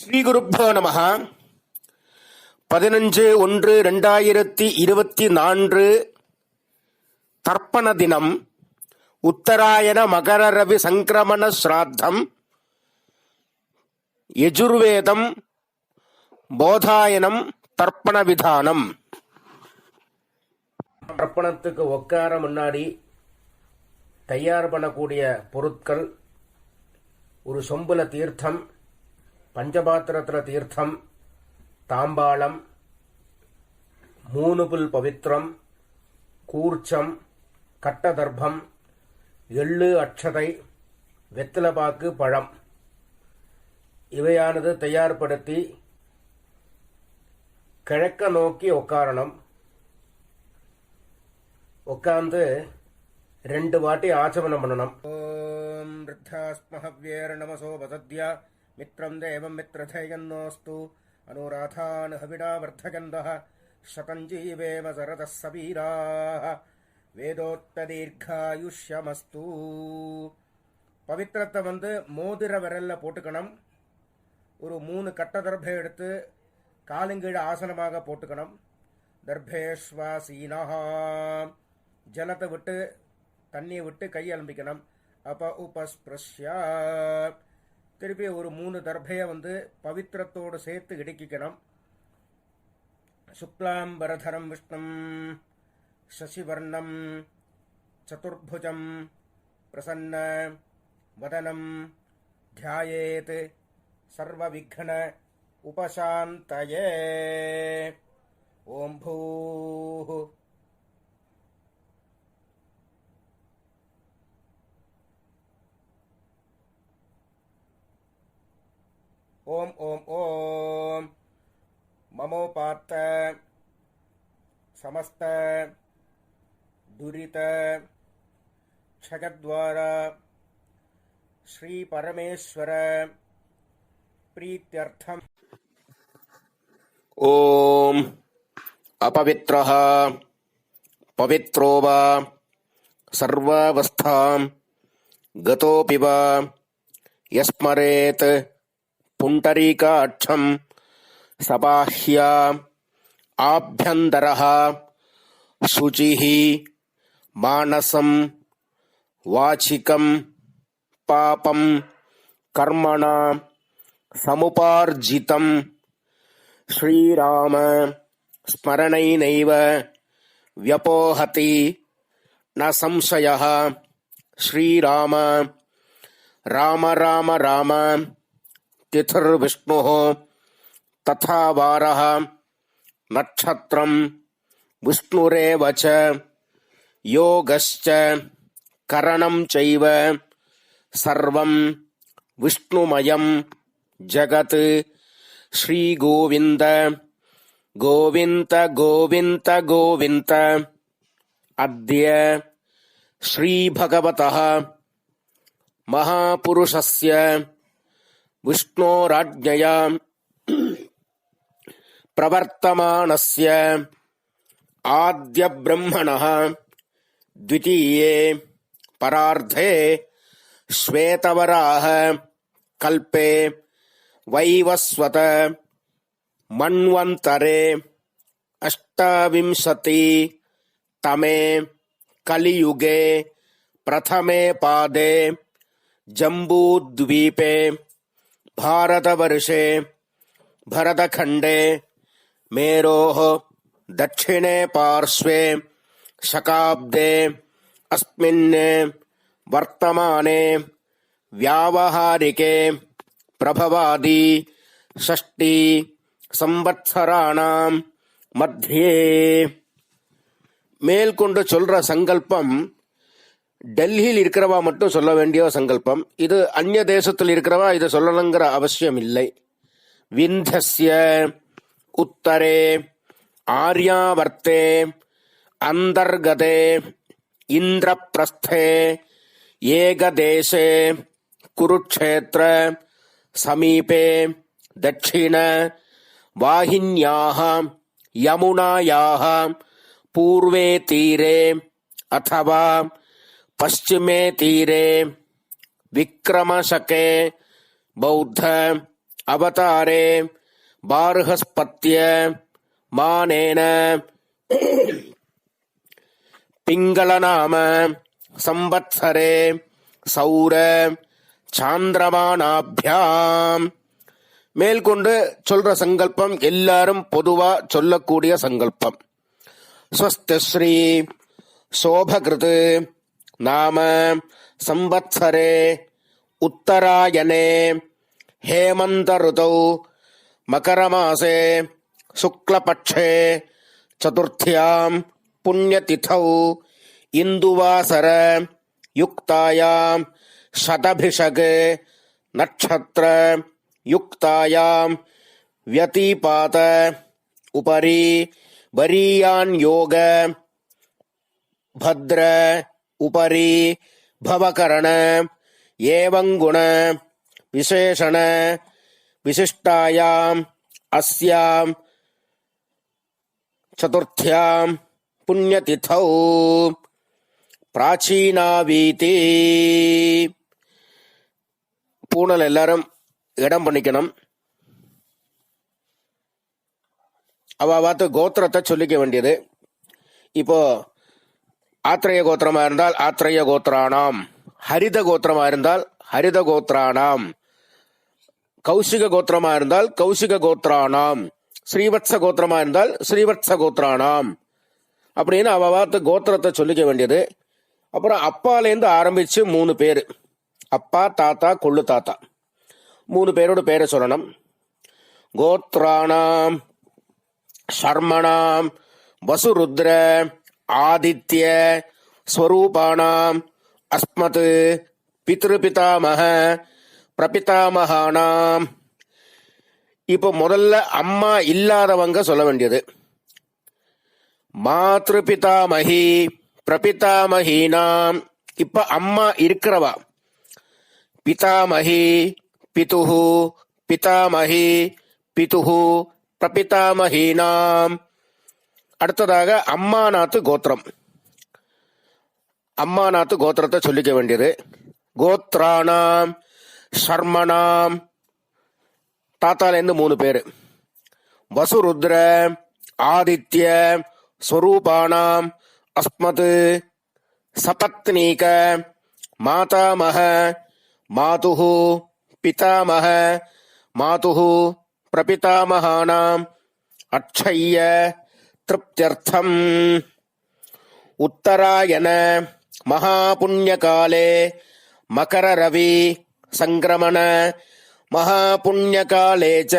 ஸ்ரீகுருப்போ நமஹ. 15/1/2024 தர்ப்பண தினம். உத்தராயண மகர ரவி சங்கிரமண ஸ்ராத்தம். யஜுர்வேதம் போதாயனம் தர்ப்பண விதானம். தர்ப்பணத்துக்கு உட்கார முன்னாடி தயார் பண்ணக்கூடிய பொருட்கள்: ஒரு சொம்புல தீர்த்தம், பஞ்சபாத்திரத்தில் தீர்த்தம், தாம்பாளம், 3 புல் பவித்ரம், கூர்ச்சம், கட்டதர்ப்பம், எள்ளு, அட்சதை, வெத்தலைப்பாக்கு, பழம் இவையானது தயார்படுத்தி கிழக்க நோக்கி உட்காரணும். உட்கார்ந்து 2 வாட்டி ஆச்சமனம் பண்ணணும். ஓம் ருத்தாஸ்மஹவ்யேர் நமசோ வசத்யா மித்ரம் தேவம் மித்ரதேயன்னோஸ்து அனுராதான் ஹவிடா வர்த்தகந்தः சதஞ்சீவேம சரதः சபீராः வேதோக்ததீர்காயுஷ்யமஸ்து. பவித்திரத்தை மோதிர விரல்ல போட்டுக்கணும். ஒரு 3 கட்ட தர்பை எடுத்து காலுங்கீழ ஆசனமாக போட்டுக்கணும். தர்பேஸ்வாசீனஹ. ஜலத்தை விட்டு தண்ணியை விட்டு கை அலம்பிக்கணும். அப்ப உபஸ்பிருஷ்யா. திருப்பி ஒரு 3 தர்பையை பவித்திரத்தோடு சேர்த்து இடுக்கிக்கணும். சுக்லாம்பரதரம் விஷ்ணும் சசிவர்ணம் சதுர்புஜம் பிரசன்ன வதனம் தியாயேத் சர்வவிக்ன உபசாந்தயே. ஓம் பூஹ் ஓம் ஓம் ஓம் மமோபாத்த சமஸ்த துரித க்ஷயத்வார ஸ்ரீ பரமேஸ்வர பிரீத்யர்த்தம். ஓம் அபவித்ரஹ பவித்ரோ வா சர்வாவஸ்தாம் கதோபி வா யஸ்மரேத் புண்டரீகாட்சம் சபாஹ்யா ஆப்யந்தரஹ சுசிஹி மானசம் வாசிகம் பாபம் கர்மணா சமுபார்ஜிதம் ஸ்ரீராம ஸ்மரணைனைவ வ்யபோஹதி ந சம்சயः. ஸ்ரீராம ராம ராம ராம திதிர்விஷ்ணுः ததா வாரः நட்சத்திரம் விஷ்ணுரேவ ச யோகஸ்ச கரணம் சைவ சர்வம் விஷ்ணுமயம் ஜகத். ஸ்ரீகோவிந்த கோவிந்த கோவிந்த கோவிந்த. அத்ய ஸ்ரீபகவதः மகாபுருஷஸ்ய விஷ்ணோராஜ்ஞயா பிரவர்த்தமானஸ்ய ஆத்ய பிரம்மணः த்விதீயே பரார்த்தே ஸ்வேதவராஹ கல்பே வைவஸ்வத மன்வந்தரே அஷ்டாவிம்சதி தமே கலியுகே பிரதமே பாதே ஜம்பூத்வீபே भारतवर्षे भरतखण्डे मेरोः दक्षिणे पार्श्वे शकाब्दे अस्मिन् वर्तमाने व्यावहारिके प्रभवादि षष्टि संवत्सराणां मध्ये. மேல்கொண்டு சொல்ற சங்கல்பம் டெல்லியில் இருக்கிறவா மட்டும் சொல்ல வேண்டிய சங்கல்பம். இது அந்நிய தேசத்தில் இருக்கிறவா இதை சொல்லணுங்கிற அவசியம் இல்லை. விந்தஸ்ய உத்தரே ஆர்யாவர்த்தே அந்தர்கதே இந்திரப்ரஸ்தே ஏகதேசே குருக்ஷேத்திர சமீபே தட்சிண வாஹின்யாஹ யமுனாயாஹ பூர்வே தீரே அथवा पश्चिमे तीरे विक्रमशके बौद्ध அவதாரே பார்ஹஸ்பத்ய மானேன பிங்களநாம சம்பத்சரே சௌர சாந்திரமானாபியாம். மேல்கொண்டு சொல்ற சங்கல்பம் எல்லாரும் பொதுவா சொல்லக்கூடிய சங்கல்பம். ஸ்வஸ்திஸ்ரீ சோபகிருத் நாம சம்பத்சரே உத்தராயணே ஹேமந்த ருதௌ மகரமாசே சுக்லபக்ஷே சதுர்த்தியாம் புண்ணியதிதௌ இந்துவாசர யுக்தாயாம் சதபிஷக் நட்சத்திர யுக்தாயாம் வ்யதிபாத உபரி வரியான் யோக பத்ர உபரி பவகரண ஏவங்குண விசேஷண விசிஷ்டாயாம் அஸ்யாம் சதுர்த்தியாம் புண்ணியதிதௌ பிராச்சீனாவீதி. பூனல் எல்லாரும் இடம் பண்ணிக்கணும். அவாத்து கோத்திரத்தை சொல்லிக்க வேண்டியது. இப்போ ஆத்ரேய கோத்திரமா இருந்தால் ஆத்ரேய கோத்திரானாம், ஹரித கோத்திரமா இருந்தால் ஹரித கோத்திரானாம், கௌசிக கோத்திரமா இருந்தால் கௌசிக கோத்திரானாம், ஸ்ரீவத்ச கோத்திரமா இருந்தால் ஸ்ரீவத்ச கோத்திரானாம் அப்படின்னு அவாத்து கோத்திரத்தை சொல்லிக்க வேண்டியது. அப்புறம் அப்பாலேருந்து ஆரம்பிச்சு 3 பேர், அப்பா தாத்தா கொள்ளு தாத்தா 3 பேரோட பேரை சொல்லணும். கோத்ராணாம் சர்மணாம் வசுருத்ர ஆதித்ய ஸ்வரூபாணாம் அஸ்மத் பித்ருபிதாமக பிரபிதாமகானாம். இப்போ முதல்ல அம்மா இல்லாதவங்க சொல்ல வேண்டியது. மாத்ருபிதாமகி பிரபிதாமகீனாம். இப்ப அம்மா இருக்கிறவா பிதாமகி பிதுஹு பிதாமகி பிதுஹு பிரபிதாமகீனாம். அடுத்ததாக அம்மாநாத்து கோத்திரம், அம்மாநாத்து கோத்திரத்தை சொல்லிக்க வேண்டியது. கோத்ராணாம் சர்மணாம் தாத்தாலேருந்து 3 பேர், வசுருத்ர ஆதித்ய ஸ்வரூபாணாம் அஸ்மத் சபத்னீக மாதாமக மாதுஹு பிதாமக மாதுஹு பிரபிதாமகானாம் அக்ஷய்ய திருப்தியர்த்தம். உத்தராயண மகாபுண்யகாலே மகர ரவி சங்கிரமண மகாபுண்யகாலே ச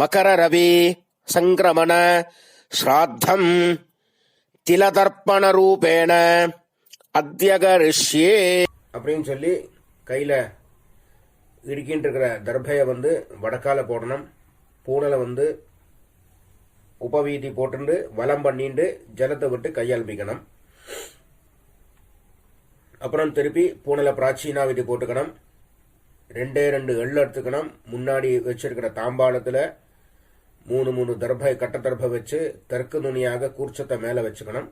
மகர ரவி சங்கிரமண ஸ்ராத்தம் திலதர்ப்பண ரூபேண அத்யகரிஷ்யே அப்படின்னு சொல்லி கையில இடுக்கின்னு இருக்கிற தர்பையை வடக்கால போடணும். பூனலை உபவீதி போட்டு வலம் பண்ணிட்டு ஜலத்தை விட்டு கையால்பிக்கணும். அப்புறம் திருப்பி பூனலை பிராச்சீனா விதி போட்டுக்கணும். 2 எள்ளு எடுத்துக்கணும். முன்னாடி வச்சிருக்கிற தாம்பாளத்துல 3 தர்பை கட்ட தர்பை வச்சு தெற்கு நுனியாக கூர்ச்சத்தை மேல வச்சுக்கணும்.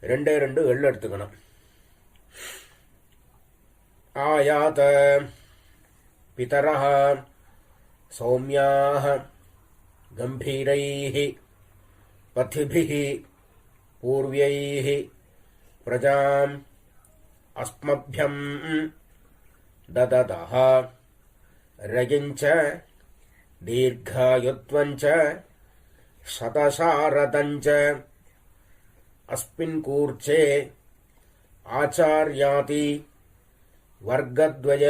2 எள்ளு எடுத்துக்கணும். ஆயாத பிதரஹ சௌம்யாஹ கம்பீரைஹ பதிபிஹ பூர்வ்யைஹ பிரஜாம் அஸ்மப்யம் தததஹ ரகிஞ்ச தீர்காயுத்வஞ்ச சதசாரதஞ்ச அஸ்மின் கூர்ச்சே ஆச்சார்யாதி வர்க்கத்வய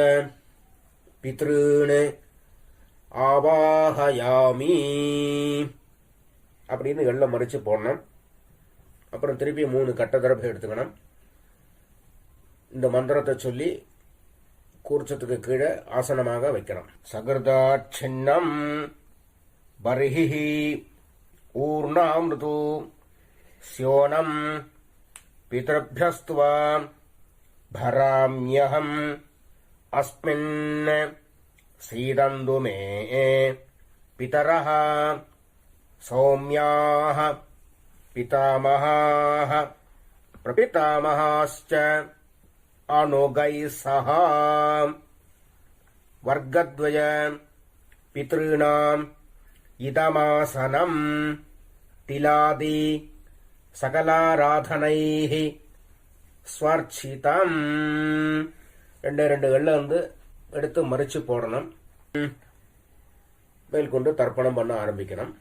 பித்ருன் ஆவாஹயாமி அப்படின்னு எள்ள மறிச்சு போடணும். அப்புறம் திருப்பி 3 கட்ட தரப்பை எடுத்துக்கணும். இந்த மந்திரத்தை சொல்லி கூர்ச்சத்துக்கு கீழே ஆசனமாக வைக்கணும். சகிருதாட்சின்னம் பர்ஹி ஊர்ணாமிருது ஸ்யோனம் பிதர்பியஸ்துவா பராம்யஹம் அஸ்மின் சீதந்து மே பிதரஹ சௌம்யாஹ பிதாமஹாஹ பிரபிதாமஹாஸ்ச அனுகைः சஹ வர்க்கத்வய பித்ருணாம் இதமாசனம் திலாதி சகலாராதனைஹி ஸ்வர்ச்சிதம். ரெண்டு கல்ல எடுத்து மறிச்சு போடணும். மேற்கொண்டு தர்ப்பணம் பண்ண ஆரம்பிக்கணும்.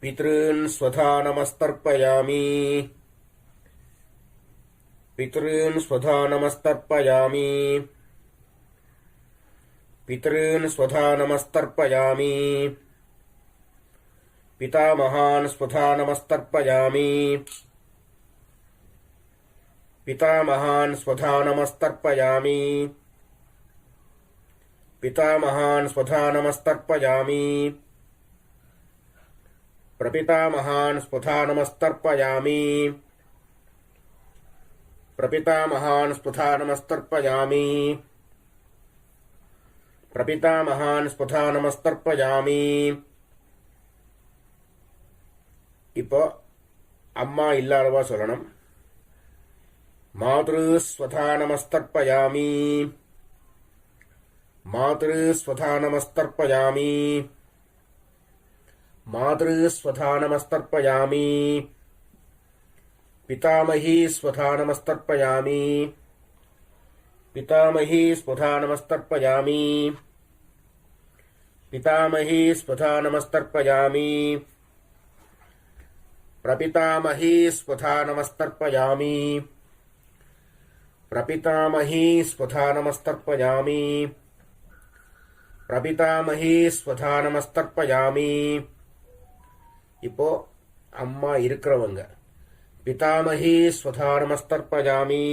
பித்ருன் ஸ்வதா நமஸ்தர்ப்பயாமி. பித்ருன் ஸ்வதா நமஸ்தர்ப்பயாமி. பித்ருன் ஸ்வதா நமஸ்தர்ப்பயாமி. பிதாமகான் ஸ்வதா நமஸ்தர்ப்பயாமி. பிதாமகான் ஸ்வதா நமஸ்தர்ப்பயாமி. பிதாமகான் ஸ்வதா நமஸ்தர்ப்பயாமி. பிரபிதாமகான் ஸ்வதா நமஸ்தர்ப்பயாமி. பிரபிதாமகான் ஸ்வதா நமஸ்தர்ப்பயாமி. பிரபிதாமகான் ஸ்வதா நமஸ்தர்ப்பயாமி. இப்போ அம்மா இல்லாதவா சொல்லணும். மாத்ரு ஸ்வதா நமஸ்தர்ப்பயாமி. மாத்ரு ஸ்வதா நமஸ்தர்ப்பயாமி. மாத்ரு ஸ்வதா நமஸ்தர்ப்பயாமி. பிதாமகி ஸ்வதா நமஸ்தர்ப்பயாமி. பிதாமகி ஸ்வதா நமஸ்தர்ப்பயாமி. பிதாமகி ஸ்வதா நமஸ்தர்ப்பயாமி. பிரபிதாமகி ஸ்வதா நமஸ்தர்ப்பயாமி. பிரபிதாமகி ஸ்வதா நமஸ்தர்ப்பயாமி. பிரபிதாமகி ஸ்வதா நமஸ்தர்ப்பயாமி. இப்போ அம்மா இருக்கிறவங்க பிதாமகி ஸ்வதா நமஸ்தர்ப்பயாமி.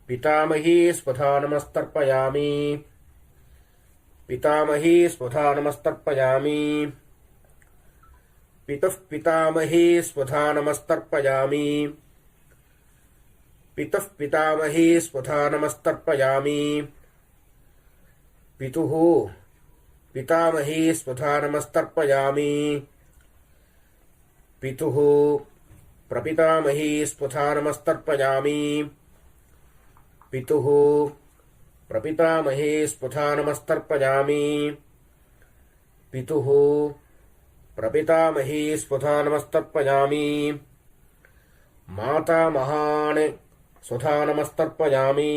பிதாமகி ஸ்வதா நமஸ்தர்ப்பயாமி. பிதாமகி ஸ்வதா நமஸ்தர்ப்பயாமி. பிதுः பிதாமகி ஸ்வதா நமஸ்தர்ப்பயாமி. பிதுः பிதாமகி ஸ்வதா நமஸ்தர்ப்பயாமி. பிதுः பிதாமகி ஸ்வதா நமஸ்தர்ப்பயாமி. பிதுः பிரபிதாமகி ஸ்வதா நமஸ்தர்ப்பயாமி. பிதுः பிரபிதாமகி ஸ்வதா நமஸ்தர்ப்பயாமி. பிதுः பிரபிதாமகி ஸ்வதா நமஸ்தர்ப்பயாமி. மாதாமகான் ஸ்வதா நமஸ்தர்ப்பயாமி.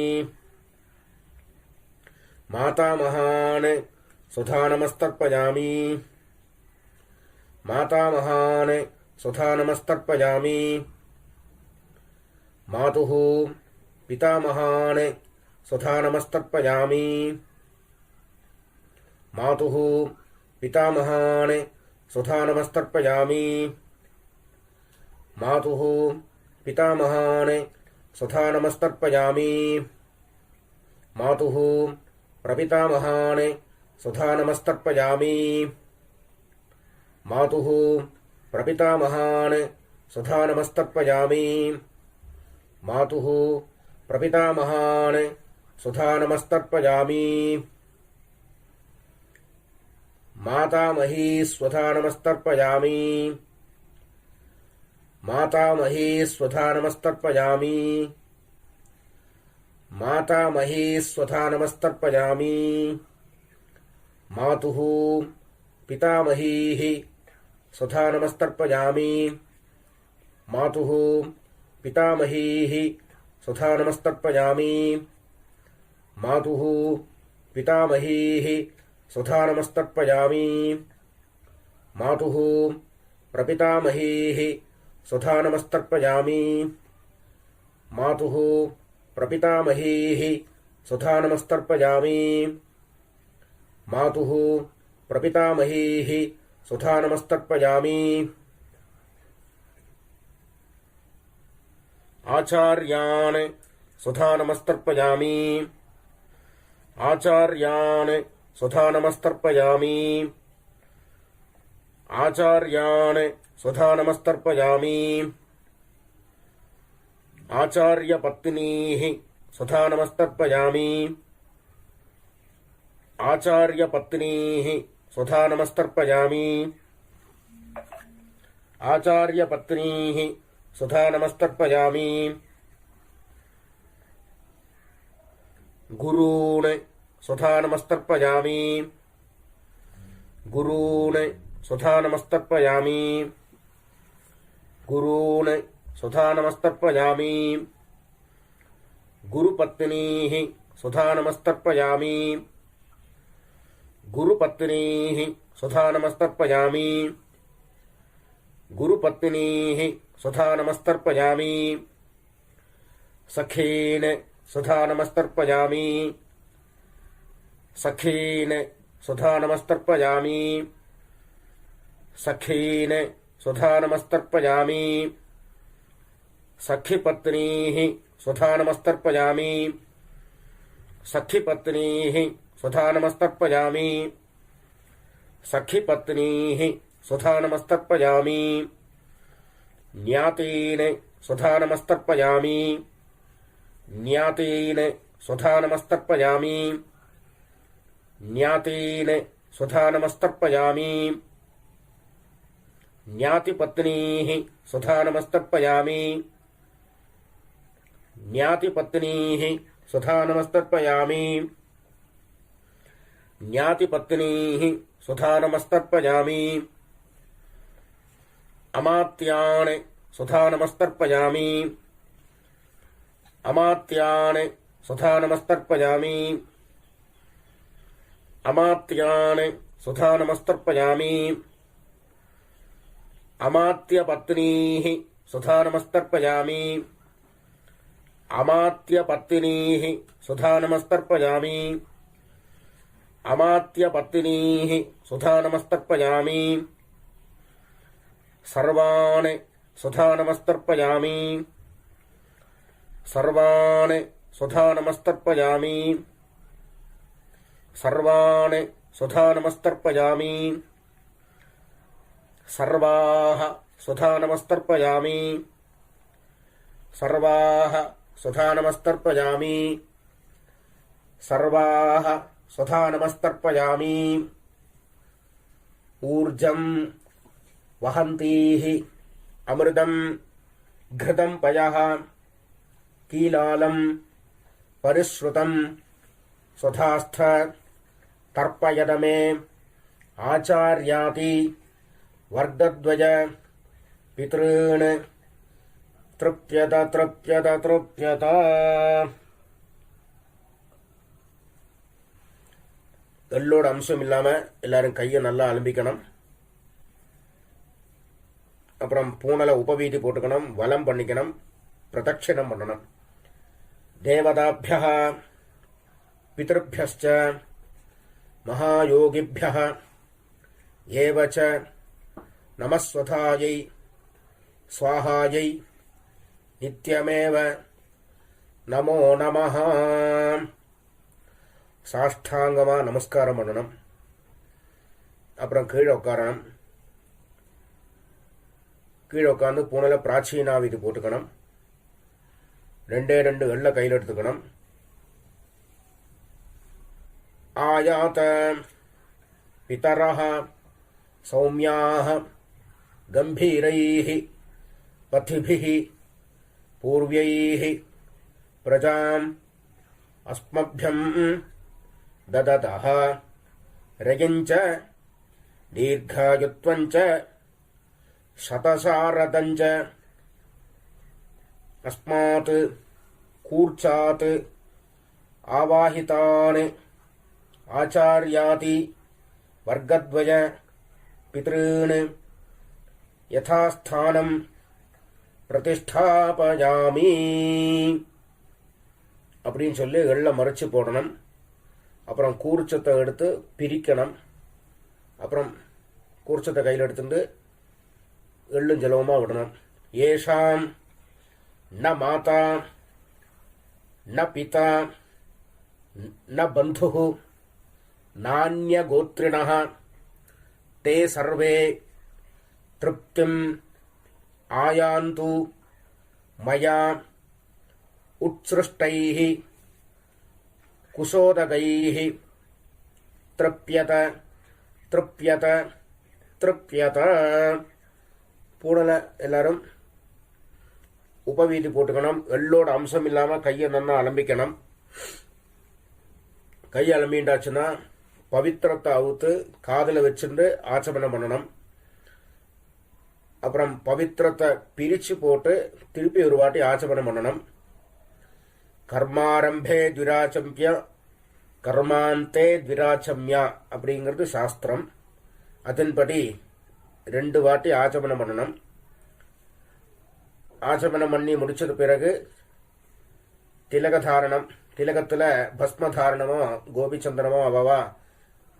மாதாமகான் ஸ்வதா நமஸ்தர்ப்பயாமி. மாதாமகான் ஸ்வதா நமஸ்தர்ப்பயாமி. மாதுः பிதாமகான் ஸ்வதா நமஸ்தர்ப்பயாமி. மாதுः பிதாமகான் ஸ்வதா நமஸ்தர்ப்பயாமி. மாதுः பிதாமகான் ஸ்வதா நமஸ்தர்ப்பயாமி. மாதுः பிரபிதாமகான் ஸ்வதா நமஸ்தர்ப்பயாமி. மாதுः பிரபிதாமகான் ஸ்வதா நமஸ்தர்ப்பயாமி. மாதுः பிரபிதாமகான் ஸ்வதா நமஸ்தர்ப்பயாமி. மாதாமகி ஸ்வதா நமஸ்தர்ப்பயாமி. மாதாமகி ஸ்வதா நமஸ்தர்ப்பயாமி. மாதாமகி ஸ்வதா நமஸ்தர்ப்பயாமி. மாதுः பிதாமகீஹி ஸ்வதா நமஸ்தர்ப்பயாமி. மாதுः பிதாமகீஹி ஸ்வதா நமஸ்தர்ப்பயாமி. மாதுः பிதாமகீஹி ஸ்வதா நமஸ்தர்ப்பயாமி. மாதுः பிரபிதாமகீஹி ஸ்வதா நமஸ்தர்ப்பயாமி. மாதுः பிரபிதாமகீஹி ஸ்வதா நமஸ்தர்ப்பயாமி. மாதுः பிரபிதாமகீஹி ஸ்வதா நமஸ்தர்ப்பயாமி. ஆச்சார்யான் ஸ்வதா நமஸ்தர்ப்பயாமி. ஆச்சார்யான் ஸ்வதா நமஸ்தர்ப்பயாமி. ஆச்சார்யான் ஸ்வதா நமஸ்தர்ப்பயாமி. ஆச்சார்யபத்னீஹி ஸ்வதா நமஸ்தர்ப்பயாமி. ஆச்சார்யபத்னீஹி ஸ்வதா நமஸ்தர்ப்பயாமி. ஆச்சார்யபத்னீஹி ஸ்வதா நமஸ்தர்ப்பயாமி. குரூன் சுதா நமஸ்தர்ப்பயாமி குரூன் சுதா நமஸ்தர்ப்பயாமி குரூன் சுதா நமஸ்தர்ப்பயாமி குருபத்னீஹ சுதா நமஸ்தர்ப்பயாமி குருபத்னீஹ சுதா நமஸ்தர்ப்பயாமி குருபத்னீஹ சுதா நமஸ்தர்ப்பயாமி சഖீன் சுதா நமஸ்தர்ப்பயாமி சഖீன் சுதா நமஸ்தர்ப்பயாமி சഖீன் சுதா நமஸ்தர்ப்பயாமி சഖிபத்னீஹ சுதா நமஸ்தர்ப்பயாமி சഖிபத்னீஹ சுதா நமஸ்தர்ப்பயாமி சഖிபத்னீஹ சுதா நமஸ்தர்ப்பயாமி ஞாதீன் சுதா நமஸ்தர்ப்பயாமி ஞாதீன் சுதா நமஸ்தர்ப்பயாமி ஞாதீன் சுதா நமஸ்தர்ப்பயாமி ஞாதிபத்னீஹ சுதா நமஸ்தர்ப்பயாமி ஞாதிபத்னீஹ சுதா நமஸ்தர்ப்பயாமி ஞாதிபத்னீஹ சுதா நமஸ்தர்ப்பயாமி அமாத்யான் சுதா நமஸ்தர்ப்பயாமி அமாத்யான் சுதா நமஸ்தர்ப்பயாமி அமாத்யான் சுதா நமஸ்தர்ப்பயாமி அமாத்யபத்னீஹ சுதா நமஸ்தர்ப்பயாமி அமாத்யபத்னீஹ சுதா நமஸ்தர்ப்பயாமி அமாத்யபத்னீஹ சுதா நமஸ்தர்ப்பயாமி சர்வான் சுதா நமஸ்தர்ப்பயாமி சர்வான் சுதா நமஸ்தர்ப்பயாமி சர்வான் சுதா நமஸ்தர்ப்பயாமி சர்வாஹ சுதா நமஸ்தர்ப்பயாமி சர்வாஹ சுதா நமஸ்தர்ப்பயாமி சர்வாஹ சுதா நமஸ்தர்ப்பயாமி ஊர்ஜம் வஹந்தீஹ அமிர்தம் घृतं पयः कीलालं परिश्रुतं स्वधास्थ तर्पयद मे आचार्याति वर्गद्वय पितॄन् तृप्यत तृप्यत तृप्यत. எள்ளோட அம்சம் இல்லாம எல்லாரும் கையை நல்லா அலம்பிக்கணும். அப்புறம் பூனலை உபவீதி போட்டுக்கணும், வலம் பண்ணிக்கணும், பிரதட்சிணம் பண்ணணும். தேவதாபியः பிதృभ्यश्च மகாயோகிभ्यः ஏவச்ச நமஸ்வதாயை ஸ்வாஹாயை நித்யமேவ நமோ நமः. சாஷ்டாங்கமா நமஸ்காரம் பண்ணணும். அப்புறம் கீழே உட்காரணும். கீழே உட்காந்து பூனல பிராச்சீனாவிதி போட்டுக்கணும். 2 எள்ள கையில் எடுத்துக்கணும். ஆயாத பிதரஹ சௌமியாஹ கம்பீரைஹ பதிபிஹ பூர்வைஹ பிரஜாம் அஸ்மப்யம் தததஹ ரயஞ்ச தீர்காயுத்வஞ்ச சதசாரதஞ்ச அஸ்மாத் கூர்ச்சாத் ஆவாஹிதான் ஆச்சார்யாதி வர்கத்வய பித்ருன் யதாஸ்தானம் பிரதிஷ்டாபயாமி அப்படின்னு சொல்லி எள்ள மறைச்சு போடணும். அப்புறம் கூர்ச்சத்தை எடுத்து பிரிக்கணும். அப்புறம் கூர்ச்சத்தை கையில் எடுத்துட்டு எள்ளும் ஜலவுமா விடணும். ஏஷாம் ந மாதா ந பிதா ந பந்து நான்ய கோத்ரிணः தே சர்வே திருப்திம் ஆயாந்து மயா உத்ஸ்ருஷ்டைः குசோதகைः த்ருப்யத த்ருப்யத த்ருப்யத. பூனலை எல்லாரும் உபவீதி போட்டுக்கணும். எள்ளோட அம்சம் இல்லாம கையை நல்லா அலம்பிக்கணும். கை அலம்பிண்டாச்சுன்னா பவித்திரத்தை அவுத்து காதில் வச்சுட்டு ஆச்சமனம் பண்ணணும். அப்புறம் பவித்திரத்தை பிரிச்சு போட்டு திருப்பி ஒரு வாட்டி ஆச்சமனம் பண்ணணும். கர்மாரம்பே த்விராச்சம்யா கர்மாந்தே த்விராச்சம்யா அப்படிங்கிறது சாஸ்திரம். அதன்படி 2 வாட்டி ஆச்சமனம் பண்ணணும். ஆச்சமனம் பண்ணி முடிச்சது பிறகு திலகதாரணம், திலகத்தில் பஸ்மதாரணமோ கோபிச்சந்திரமோ அவவா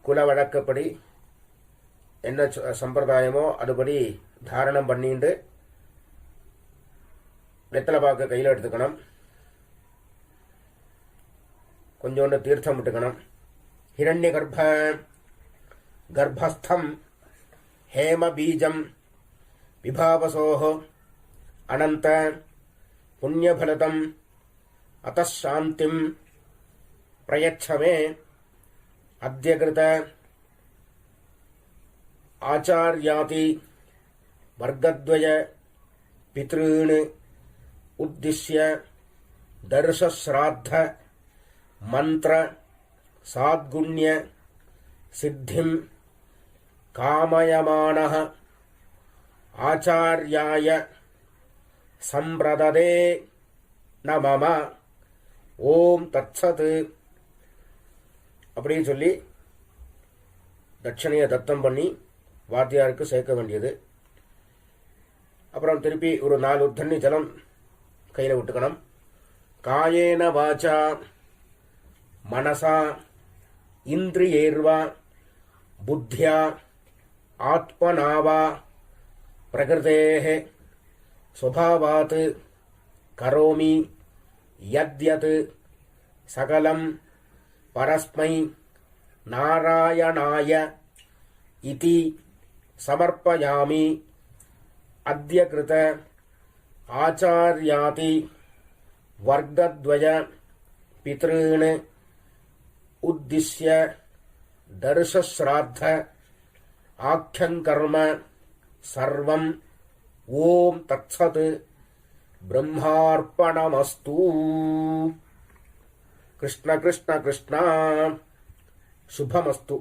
குல வழக்கப்படி என்ன சம்பிரதாயமோ அதுபடி தாரணம் பண்ணிட்டு வெத்தலை பாக்கு கையில் எடுத்துக்கணும். கொஞ்சோண்டு தீர்த்தம் விட்டுக்கணும். ஹிரண்ய கர்ப்பஸ்தம் ஹேம பீஜம் விபாவசோஹோ அனந்த புண்ணியபலதம் அத்தசாந்திம் பிரயச்சமே அத்யகிருத ஆச்சார்யாதி வர்க்கத்வய பித்ருன் உத்திஷ்ய தர்சஸ்ராத்த மந்திர சாத்குண்ய சித்திம் காமயமானः ஆச்சார்யாய சம்பிரததே நமம ஓம் தத்சத் அப்படின்னு சொல்லி தட்சணையை தத்தம் பண்ணி வாத்தியாருக்கு சேர்க்க வேண்டியது. அப்புறம் திருப்பி ஒரு 4 தண்ணி ஜலம் கையில் விட்டுக்கணும். காயேன வாச்சா மனசா இந்திரியேர்வா புத்தியா ஆத்மனாவா பிரகிருதேஹ ஸ்வபாவாத் கரோமி யத்யத் சகலம் பரஸ்மை நாராயணாய இதி சமர்ப்பயாமி அத்யகிருத ஆச்சார்யாதி வர்க்கத்வய பித்ருன் உத்திஷ்ய தர்சஸ்ராத்த ஆக்யங்கர்ம சர்வம் ஓம் தத்சத் பிரம்மார்ப்பணமஸ்து. கிருஷ்ண கிருஷ்ண கிருஷ்ணா சுபமஸ்து.